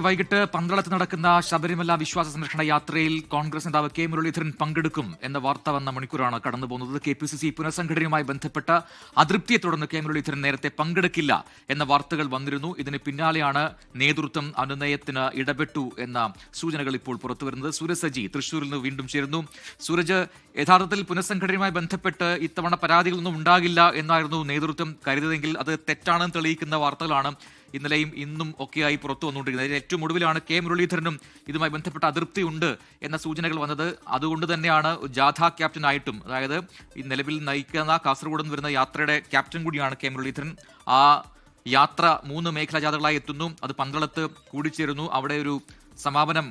വൈകിട്ട് പന്തളത്ത് നടക്കുന്ന ശബരിമല വിശ്വാസ സംരക്ഷണ യാത്രയിൽ കോൺഗ്രസ് നേതാവ് കെ മുരളീധരൻ പങ്കെടുക്കും എന്ന വാർത്ത വന്ന മണിക്കൂറാണ് കടന്നുപോകുന്നത്. KPCC പുനഃസംഘടനയുമായി ബന്ധപ്പെട്ട അതൃപ്തിയെ തുടർന്ന് കെ മുരളീധരൻ നേരത്തെ പങ്കെടുക്കില്ല എന്ന വാർത്തകൾ വന്നിരുന്നു. ഇതിന് പിന്നാലെയാണ് നേതൃത്വം അനുനയത്തിന് ഇടപെട്ടു എന്ന സൂചനകൾ ഇപ്പോൾ പുറത്തുവരുന്നത്. സൂരജ് സജി തൃശൂരിൽ നിന്ന് വീണ്ടും ചേരുന്നു. സൂരജ്, യഥാർത്ഥത്തിൽ പുനഃസംഘടനയുമായി ബന്ധപ്പെട്ട് ഇത്തവണ പരാതികളൊന്നും ഉണ്ടാകില്ല എന്നായിരുന്നു നേതൃത്വം കരുതിയതെങ്കിൽ അത് തെറ്റാണെന്ന് തെളിയിക്കുന്ന വാർത്തകളാണ് ഇന്നലെയും ഇന്നും ഒക്കെയായി പുറത്തു വന്നുകൊണ്ടിരിക്കുന്നത്. ഏറ്റവും ഒടുവിലാണ് കെ മുരളീധരനും ഇതുമായി ബന്ധപ്പെട്ട അതൃപ്തി ഉണ്ട് എന്ന സൂചനകൾ വന്നത്. അതുകൊണ്ട് തന്നെയാണ് ജാഥ ക്യാപ്റ്റനായിട്ടും, അതായത് ഈ നിലവിൽ നയിക്കുന്ന കാസർഗോഡ് നിന്ന് വരുന്ന യാത്രയുടെ ക്യാപ്റ്റൻ കൂടിയാണ് കെ മുരളീധരൻ. ആ യാത്ര 3 മേഖലാ ജാഥകളായി എത്തുന്നു. അത് പന്തളത്ത് കൂടിച്ചേരുന്നു. അവിടെ ഒരു സമാപനം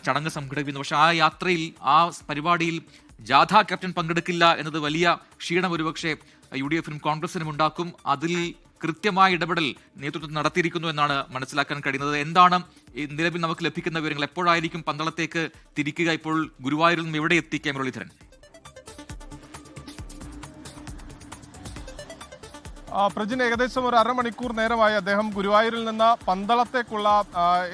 ചടങ്ങ് സംഘടിപ്പിക്കുന്നു. പക്ഷെ ആ യാത്രയിൽ, ആ പരിപാടിയിൽ ജാഥ ക്യാപ്റ്റൻ പങ്കെടുക്കില്ല എന്നത് വലിയ ക്ഷീണം ഒരുപക്ഷെ UDF-നും കോൺഗ്രസിനും ഉണ്ടാക്കും. അതിൽ കൃത്യമായ ഇടപെടൽ നേതൃത്വം നടത്തിയിരിക്കുന്നു എന്നാണ് മനസ്സിലാക്കാൻ കഴിയുന്നത്. എന്താണ് നിലവിൽ നമുക്ക് ലഭിക്കുന്ന വിവരങ്ങൾ? എപ്പോഴായിരിക്കും പന്തളത്തേക്ക് തിരിക്കുക? ഇപ്പോൾ ഗുരുവായൂരിൽ നിന്നും എവിടെ എത്തി കെ മുരളീധരൻ? പ്രജിൻ, ഏകദേശം ഒരു അരമണിക്കൂർ നേരമായി അദ്ദേഹം ഗുരുവായൂരിൽ നിന്ന് പന്തളത്തേക്കുള്ള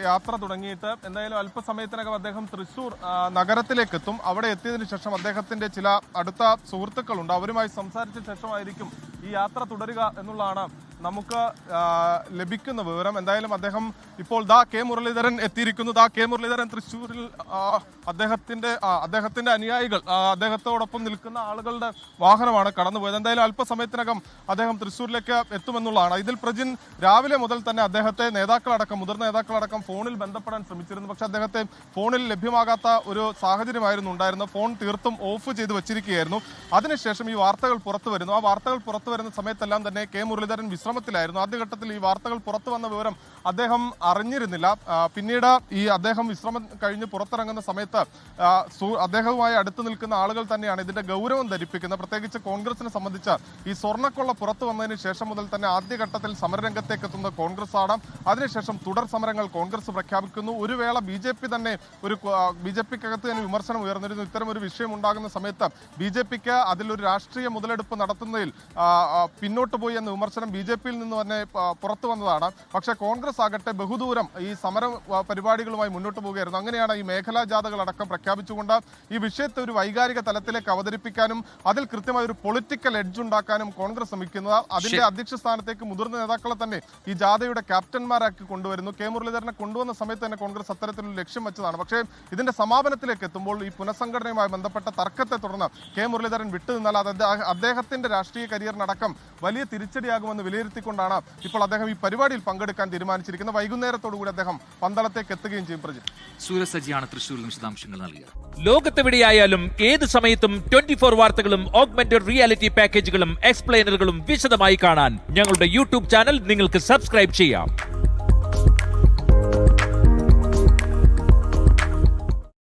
യാത്ര തുടങ്ങിയിട്ട്. എന്തായാലും അല്പസമയത്തിനകം അദ്ദേഹം തൃശൂർ നഗരത്തിലേക്ക് എത്തും. അവിടെ എത്തിയതിനു ശേഷം അദ്ദേഹത്തിന്റെ ചില അടുത്ത സുഹൃത്തുക്കളുണ്ട്, അവരുമായി സംസാരിച്ച ശേഷമായിരിക്കും ഈ യാത്ര തുടരുക എന്നുള്ളതാണ് നമുക്ക് ലഭിക്കുന്ന വിവരം. എന്തായാലും അദ്ദേഹം ഇപ്പോൾ കെ മുരളീധരൻ എത്തിയിരിക്കുന്നു. കെ മുരളീധരൻ തൃശ്ശൂരിൽ അദ്ദേഹത്തിന്റെ അനുയായികൾ, അദ്ദേഹത്തോടൊപ്പം നിൽക്കുന്ന ആളുകളുടെ വാഹനമാണ് കടന്നുപോയത്. എന്തായാലും അല്പസമയത്തിനകം അദ്ദേഹം തൃശ്ശൂരിലേക്ക് എത്തുമെന്നുള്ളതാണ്. ഇതിൽ പ്രജിൻ, രാവിലെ മുതൽ തന്നെ അദ്ദേഹത്തെ മുതിർന്ന നേതാക്കളടക്കം ഫോണിൽ ബന്ധപ്പെടാൻ ശ്രമിച്ചിരുന്നു. പക്ഷെ അദ്ദേഹത്തെ ഫോണിൽ ലഭ്യമാകാത്ത ഒരു സാഹചര്യമായിരുന്നു ഉണ്ടായിരുന്നത്. ഫോൺ തീർത്തും ഓഫ് ചെയ്ത് വെച്ചിരിക്കുകയായിരുന്നു. അതിനുശേഷം ഈ വാർത്തകൾ പുറത്തു വരുന്നു. ആ വാർത്തകൾ പുറത്തു വരുന്ന സമയത്തെല്ലാം തന്നെ കെ മുരളീധരൻ വിശ്രമത്തിലായിരുന്നു. ആദ്യഘട്ടത്തിൽ ഈ വാർത്തകൾ പുറത്തു വന്ന വിവരം അദ്ദേഹം അറിഞ്ഞിരുന്നില്ല. പിന്നീട് അദ്ദേഹം വിശ്രമം കഴിഞ്ഞ് പുറത്തിറങ്ങുന്ന സമയത്ത് അദ്ദേഹവുമായി അടുത്ത് നിൽക്കുന്ന ആളുകൾ തന്നെയാണ് ഇതിന്റെ ഗൗരവം ധരിപ്പിക്കുന്നത്. പ്രത്യേകിച്ച് കോൺഗ്രസിനെ സംബന്ധിച്ച് ഈ സ്വർണ്ണക്കൊള്ള പുറത്തു വന്നതിന് ശേഷം മുതൽ തന്നെ ആദ്യഘട്ടത്തിൽ സമരരംഗത്തേക്ക് എത്തുന്ന കോൺഗ്രസ് ആണ്. അതിനുശേഷം തുടർ സമരങ്ങൾ കോൺഗ്രസ് പ്രഖ്യാപിക്കുന്നു. ഒരു വേള BJPക്കകത്ത് തന്നെ വിമർശനം ഉയർന്നിരുന്നു. ഇത്തരം ഒരു വിഷയം ഉണ്ടാകുന്ന സമയത്ത് BJPക്ക് അതിലൊരു രാഷ്ട്രീയ മുതലെടുപ്പ് നടത്തുന്നതിൽ പിന്നോട്ട് പോയി എന്ന വിമർശനം BJPയിൽ നിന്ന് തന്നെ പുറത്തു വന്നതാണ്. പക്ഷേ കോൺഗ്രസ് ആകട്ടെ ബഹുദൂരം ഈ സമര പരിപാടികളുമായി മുന്നോട്ട് പോവുകയായിരുന്നു. അങ്ങനെയാണ് ഈ മേഖലാ ജാഥകൾ അടക്കം പ്രഖ്യാപിച്ചുകൊണ്ട് ഈ വിഷയത്തെ ഒരു വൈകാരിക തലത്തിലേക്ക് അവതരിപ്പിക്കാനും അതിൽ കൃത്യമായ ഒരു പൊളിറ്റിക്കൽ എഡ്ജ് ഉണ്ടാക്കാനും കോൺഗ്രസ് ശ്രമിക്കുന്നത്. അതിന്റെ അധ്യക്ഷ സ്ഥാനത്തേക്ക് മുതിർന്ന നേതാക്കളെ തന്നെ ഈ ജാഥയുടെ ക്യാപ്റ്റന്മാരാക്കി കൊണ്ടുവരുന്നു. കെ മുരളീധരനെ കൊണ്ടുവന്ന സമയത്ത് തന്നെ കോൺഗ്രസ് അത്തരത്തിലൊരു ലക്ഷ്യം വെച്ചതാണ്. പക്ഷേ ഇതിന്റെ സമാപനത്തിലേക്ക് എത്തുമ്പോൾ ഈ പുനഃസംഘടനയുമായി ബന്ധപ്പെട്ട തർക്കത്തെ തുടർന്ന് കെ മുരളീധരൻ വിട്ടുനിന്നാൽ അത് അദ്ദേഹത്തിന്റെ രാഷ്ട്രീയ കരിയറിനടക്കം വലിയ തിരിച്ചടിയാകുമെന്ന് വിലയിരുത്തിക്കൊണ്ടാണ് ഇപ്പോൾ അദ്ദേഹം ഈ പരിപാടിയിൽ പങ്കെടുക്കാൻ തീരുമാനിച്ചിരിക്കുന്നത്. വൈകുന്നേരത്തോടുകൂടി അദ്ദേഹം പന്തളത്തേക്ക് എത്തുകയും ചെയ്യും. പ്രജിത്ത്, സൂരജ് സജിയാണ് തൃശ്ശൂരിൽ വിശദാംശങ്ങൾ നൽകിയത്. ലോകത്തെവിടെയായാലും ഏത് സമയത്തും 24 വാർത്തകളും ഓഗ്മെന്റഡ് റിയാലിറ്റി പാക്കേജുകളും എക്സ്പ്ലെയിനറുകളും വിശദമായി കാണാൻ ഞങ്ങളുടെ YouTube ചാനൽ നിങ്ങൾക്ക് സബ്സ്ക്രൈബ് ചെയ്യാം.